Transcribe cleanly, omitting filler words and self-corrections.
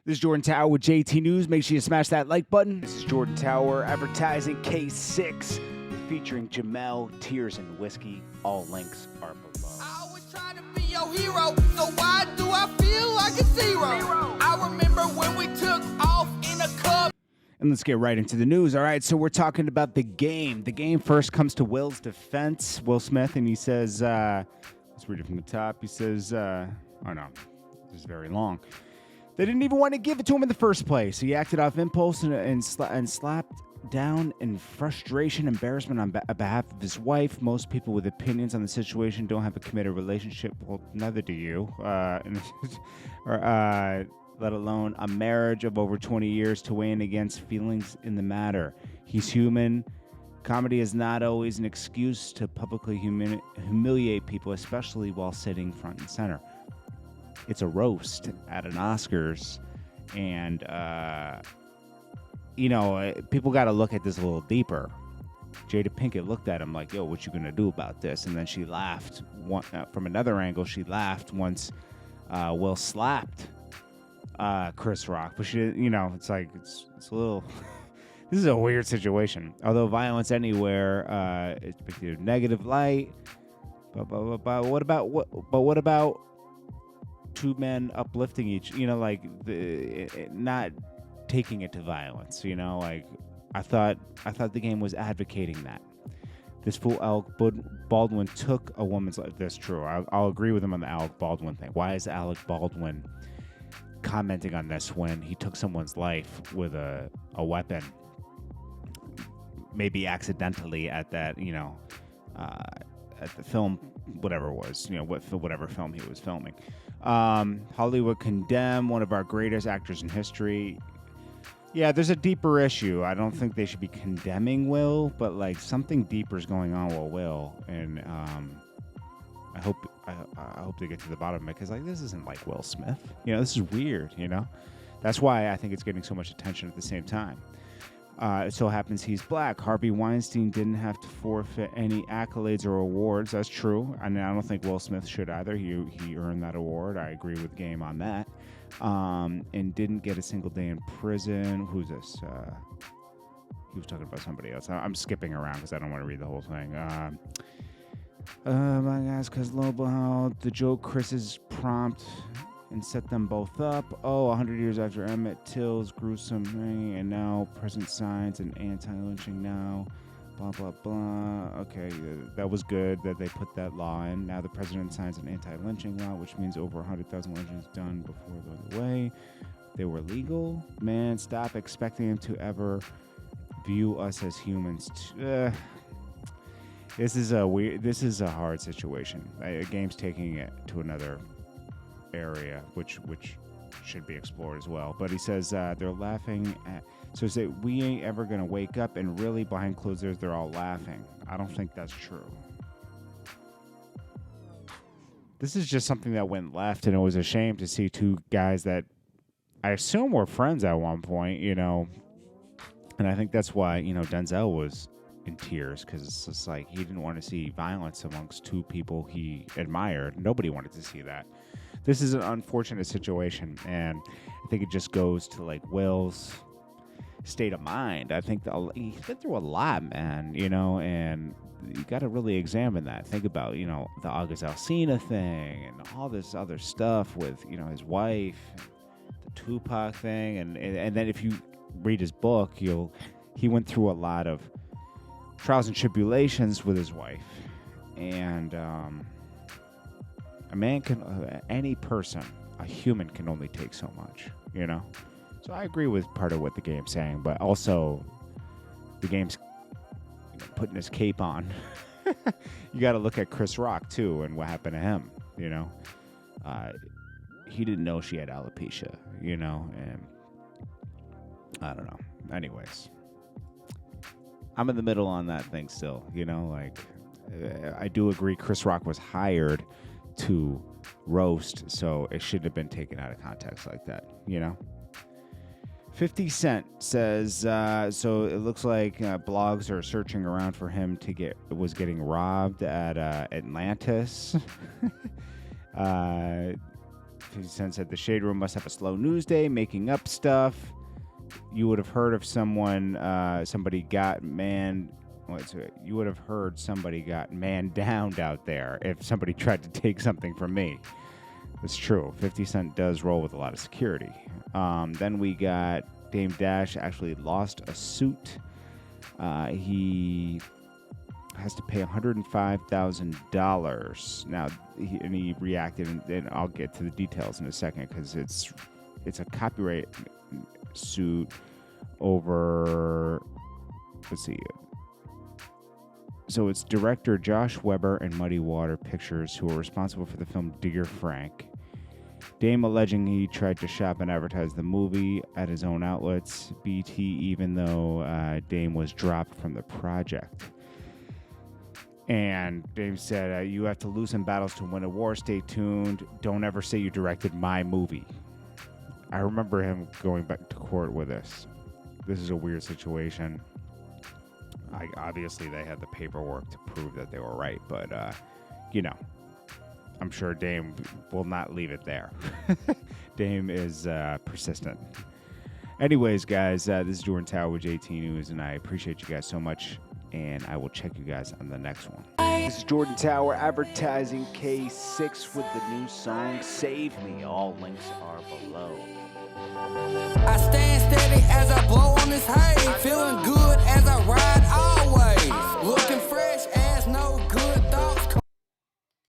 This is Jordan Tower with JT News. Make sure you smash that like button. This is Jordan Tower advertising K6 featuring Jamel, Tears, and Whiskey. All links are below. I always try to be your hero, so why do I feel like a zero? I remember when we took off in a club. And let's get right into the news. All right, so we're talking about the game. The game first comes to Will's defense, Will Smith, and he says, let's read it from the top. He says, oh no, this is very long. They didn't even want to give it to him in the first place. He acted off impulse and slapped down in frustration, embarrassment on behalf of his wife. Most people with opinions on the situation don't have a committed relationship. Well, neither do you. Let alone a marriage of over 20 years to weigh in against feelings in the matter. He's human. Comedy is not always an excuse to publicly humiliate people, especially while sitting front and center. It's a roast at an Oscars, and people got to look at this a little deeper. Jada Pinkett looked at him like, yo, what you gonna do about this? And then she laughed. From another angle, she laughed once Will slapped Chris Rock, but she didn't, it's like it's a little this is a weird situation. Although violence anywhere is depicted in negative light, but what about two men uplifting each, not taking it to violence, I thought the game was advocating that. This fool Alec Baldwin took a woman's life. That's true. I'll agree with him on the Alec Baldwin thing. Why is Alec Baldwin commenting on this when he took someone's life with a weapon, maybe accidentally at that, at the film, whatever it was, whatever film he was filming. Hollywood condemned one of our greatest actors in history. Yeah, there's a deeper issue. I don't think they should be condemning Will, but like something deeper is going on with Will, and I hope they get to the bottom of it, because like this isn't like Will Smith. This is weird. That's why I think it's getting so much attention at the same time. It so happens he's black. Harvey Weinstein didn't have to forfeit any accolades or awards. That's true. I don't think Will Smith should either. He earned that award. I agree with Game on that. And didn't get a single day in prison. Who's this? He was talking about somebody else. I'm skipping around because I don't want to read the whole thing. My guys, because Lobo, the joke Chris's prompt and set them both up. 100 years after Emmett Till's gruesome thing, and now present signs and anti-lynching now. Blah, blah, blah. Okay, that was good that they put that law in. Now the president signs an anti-lynching law, which means over 100,000 lynchings done before the way. They were legal. Man, stop expecting him to ever view us as humans. This is a hard situation. A game's taking it to another area, which should be explored as well. But he says they're laughing at. So say we ain't ever gonna wake up, and really behind closed doors they're all laughing. I don't think that's true. This is just something that went left, and it was a shame to see two guys that I assume were friends at one point, and I think that's why Denzel was in tears, because it's just like he didn't want to see violence amongst two people he admired. Nobody wanted to see that. This is an unfortunate situation, and I think it just goes to like Will's state of mind. I think he's been through a lot, man, and you got to really examine that. Think about, the August Alsina thing and all this other stuff with, his wife, the Tupac thing. And then if you read his book, he went through a lot of trials and tribulations with his wife. And a man can, any person, a human can only take so much, So I agree with part of what the game's saying, but also the game's putting his cape on. You got to look at Chris Rock too, and what happened to him. He didn't know she had alopecia, and I don't know. Anyways, I'm in the middle on that thing still. I do agree Chris Rock was hired to roast, so it shouldn't have been taken out of context like that. 50 Cent says, so it looks like blogs are searching around for him was getting robbed at Atlantis. 50 Cent said the Shade Room must have a slow news day, making up stuff. You would have heard of someone, somebody got man. You would have heard somebody got man downed out there if somebody tried to take something from me. It's true. 50 Cent does roll with a lot of security. Then we got Dame Dash actually lost a suit. He has to pay $105,000. Now, he reacted, and I'll get to the details in a second because it's a copyright suit over, let's see. So it's director Josh Weber and Muddy Water Pictures who are responsible for the film Dear Frank. Dame alleging he tried to shop and advertise the movie at his own outlets, BT, even though Dame was dropped from the project. And Dame said, you have to lose some battles to win a war. Stay tuned. Don't ever say you directed my movie. I remember him going back to court with this. This is a weird situation. Obviously, they had the paperwork to prove that they were right, but, I'm sure Dame will not leave it there. Dame is persistent. Anyways, guys, this is Jordan Tower with JT News, and I appreciate you guys so much, and I will check you guys on the next one. This is Jordan Tower advertising K6 with the new song Save Me. All links are below.